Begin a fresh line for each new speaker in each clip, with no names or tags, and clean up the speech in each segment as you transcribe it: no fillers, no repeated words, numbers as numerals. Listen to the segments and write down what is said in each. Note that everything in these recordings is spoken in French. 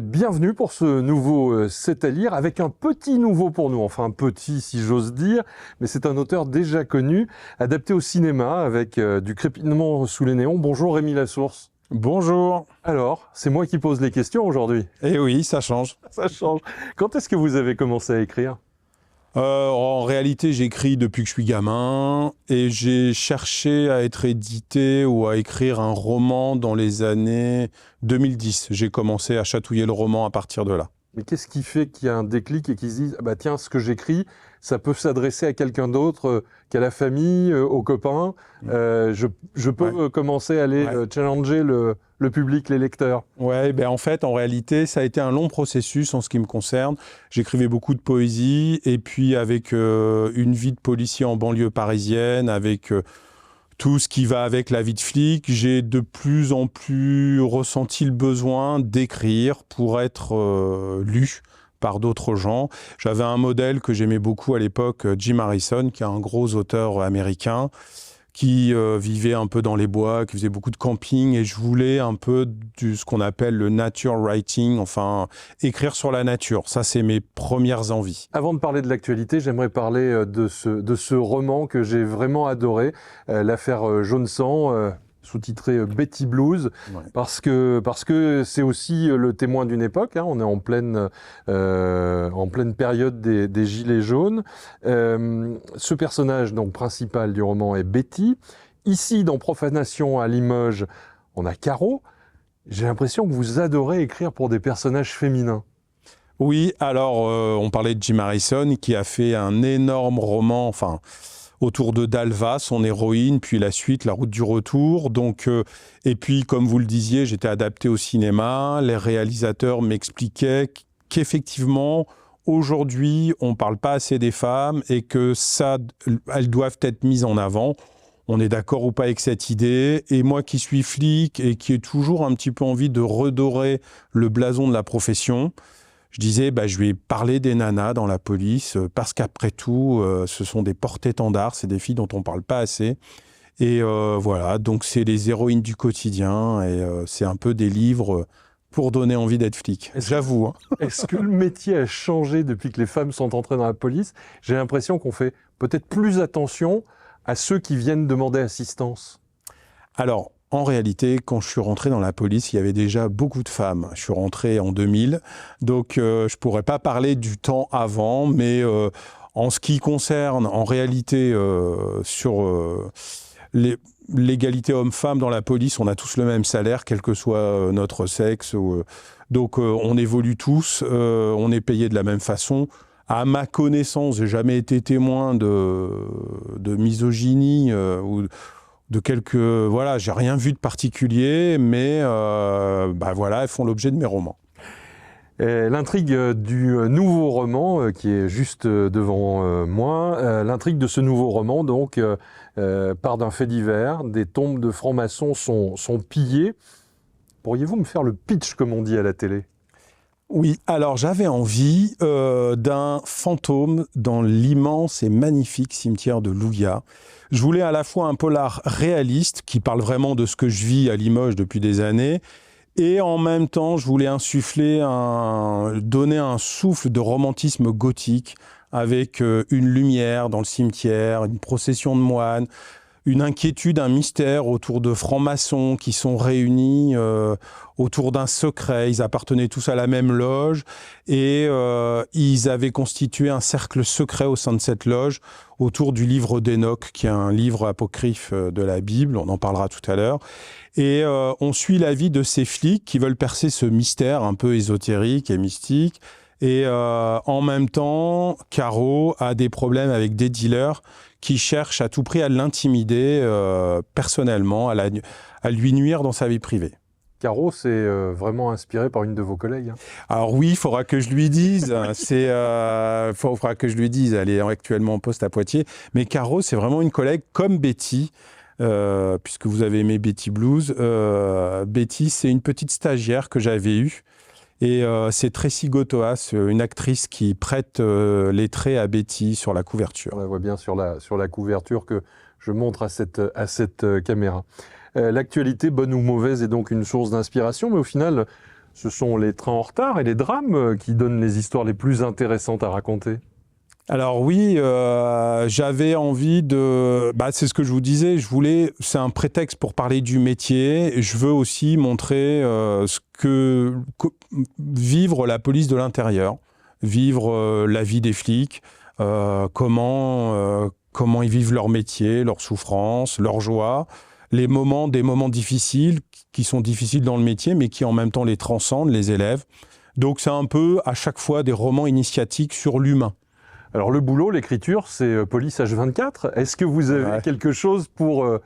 bienvenue pour ce nouveau C'est à lire, avec un petit nouveau pour nous, enfin un petit si j'ose dire, mais c'est un auteur déjà connu, adapté au cinéma avec du crépitement sous les néons. Bonjour Rémi Lasource.
Bonjour.
Alors, c'est moi qui pose les questions aujourd'hui.
Eh oui, ça change.
Ça change. Quand est-ce que vous avez commencé à écrire ?
En réalité, j'écris depuis que je suis gamin et j'ai cherché à être édité ou à écrire un roman dans les années 2010. J'ai commencé à chatouiller le roman à partir de là.
Mais qu'est-ce qui fait qu'il y a un déclic et qu'ils se disent « Ah bah tiens, ce que j'écris, ça peut s'adresser à quelqu'un d'autre qu'à la famille, aux copains. Je peux commencer à aller challenger le public, les lecteurs. »
Ouais, ben en fait, en réalité, ça a été un long processus en ce qui me concerne. J'écrivais beaucoup de poésie et puis avec une vie de policier en banlieue parisienne, avec tout ce qui va avec la vie de flic, j'ai de plus en plus ressenti le besoin d'écrire pour être lu par d'autres gens. J'avais un modèle que j'aimais beaucoup à l'époque, Jim Harrison, qui est un gros auteur américain, qui vivait un peu dans les bois, qui faisait beaucoup de camping, et je voulais un peu ce qu'on appelle le nature writing, enfin écrire sur la nature. Ça, c'est mes premières envies.
Avant de parler de l'actualité, j'aimerais parler de ce roman que j'ai vraiment adoré, l'affaire Jaune Sang, sous-titré Betty Blues, parce que c'est aussi le témoin d'une époque, hein, on est en pleine période des Gilets jaunes. Ce personnage donc, principal du roman est Betty. Ici, dans Profanation à Limoges, on a Caro. J'ai l'impression que vous adorez écrire pour des personnages féminins.
Oui, alors on parlait de Jim Harrison qui a fait un énorme roman, enfin autour de Dalva, son héroïne, puis la suite, La Route du Retour. Donc, et puis, comme vous le disiez, j'étais adapté au cinéma. Les réalisateurs m'expliquaient qu'effectivement, aujourd'hui, on ne parle pas assez des femmes et que ça, elles doivent être mises en avant. On est d'accord ou pas avec cette idée. Et moi qui suis flic et qui ai toujours un petit peu envie de redorer le blason de la profession, je disais, je vais parler des nanas dans la police, parce qu'après tout, ce sont des porte-étendards, c'est des filles dont on ne parle pas assez. Et voilà, donc c'est les héroïnes du quotidien, et c'est un peu des livres pour donner envie d'être flic, j'avoue. Hein.
Est-ce que le métier a changé depuis que les femmes sont entrées dans la police ? J'ai l'impression qu'on fait peut-être plus attention à ceux qui viennent demander assistance.
Alors, en réalité, quand je suis rentré dans la police, il y avait déjà beaucoup de femmes. Je suis rentré en 2000, donc je ne pourrais pas parler du temps avant, mais en ce qui concerne, en réalité, sur l'égalité homme-femme dans la police, on a tous le même salaire, quel que soit notre sexe. Donc on évolue tous, on est payé de la même façon. À ma connaissance, j'ai jamais été témoin de misogynie ou de quelques... Voilà, j'ai rien vu de particulier, mais voilà, elles font l'objet de mes romans.
L'intrigue du nouveau roman, qui est juste devant moi, l'intrigue de ce nouveau roman, donc, part d'un fait divers. Des tombes de francs-maçons sont pillées. Pourriez-vous me faire le pitch, comme on dit à la télé ?
Oui, alors j'avais envie d'un fantôme dans l'immense et magnifique cimetière de Louga. Je voulais à la fois un polar réaliste qui parle vraiment de ce que je vis à Limoges depuis des années, et en même temps je voulais insuffler, donner un souffle de romantisme gothique avec une lumière dans le cimetière, une procession de moines, une inquiétude, un mystère autour de francs-maçons qui sont réunis autour d'un secret. Ils appartenaient tous à la même loge et ils avaient constitué un cercle secret au sein de cette loge autour du livre d'Enoch, qui est un livre apocryphe de la Bible, on en parlera tout à l'heure. Et on suit la vie de ces flics qui veulent percer ce mystère un peu ésotérique et mystique. Et en même temps, Caro a des problèmes avec des dealers qui cherchent à tout prix à l'intimider personnellement, à lui nuire dans sa vie privée.
Caro, c'est vraiment inspiré par une de vos collègues. Hein.
Alors oui, il faudra que je lui dise. Faudra que je lui dise. Elle est actuellement en poste à Poitiers. Mais Caro, c'est vraiment une collègue comme Betty. Puisque vous avez aimé Betty Blues. Betty, c'est une petite stagiaire que j'avais eue. Et c'est Tracy Gotoas, une actrice qui prête les traits à Betty sur la couverture.
On la voit bien sur la couverture que je montre à cette caméra. L'actualité, bonne ou mauvaise, est donc une source d'inspiration, mais au final, ce sont les trains en retard et les drames qui donnent les histoires les plus intéressantes à raconter.
Alors oui, j'avais envie de... c'est ce que je vous disais, c'est un prétexte pour parler du métier. Je veux aussi montrer vivre la police de l'intérieur, vivre la vie des flics, comment ils vivent leur métier, leurs souffrances, leurs joies, des moments difficiles qui sont difficiles dans le métier, mais qui en même temps les transcendent, les élèves. Donc c'est un peu à chaque fois des romans initiatiques sur l'humain.
Alors le boulot, l'écriture, c'est Police H24. Est-ce que vous avez quelque chose pour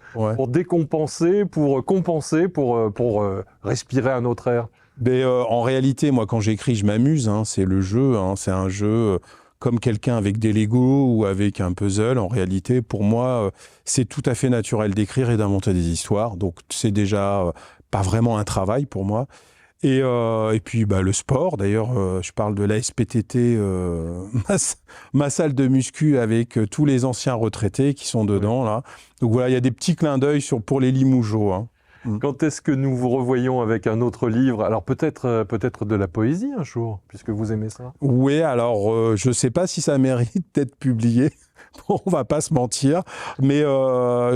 décompenser, pour compenser, pour respirer un autre air?
En réalité, moi, quand j'écris, je m'amuse. C'est le jeu. C'est un jeu comme quelqu'un avec des Legos ou avec un puzzle. En réalité, pour moi, c'est tout à fait naturel d'écrire et d'inventer des histoires. Donc, c'est déjà pas vraiment un travail pour moi. Et puis le sport, d'ailleurs, je parle de la SPTT, ma salle de muscu avec tous les anciens retraités qui sont dedans, là. Donc voilà, il y a des petits clins d'œil pour les Limougeaux.
Quand est-ce que nous vous revoyons avec un autre livre? Alors peut-être de la poésie un jour, puisque vous aimez ça.
Oui, alors je ne sais pas si ça mérite d'être publié. On va pas se mentir, mais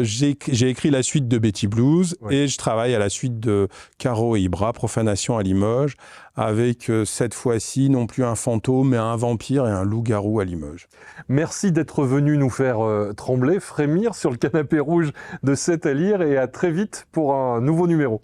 j'ai écrit la suite de Betty Blues et je travaille à la suite de Caro et Ibra, Profanation à Limoges, avec cette fois-ci non plus un fantôme, mais un vampire et un loup-garou à Limoges.
Merci d'être venu nous faire trembler, frémir sur le canapé rouge de 7 à lire et à très vite pour un nouveau numéro.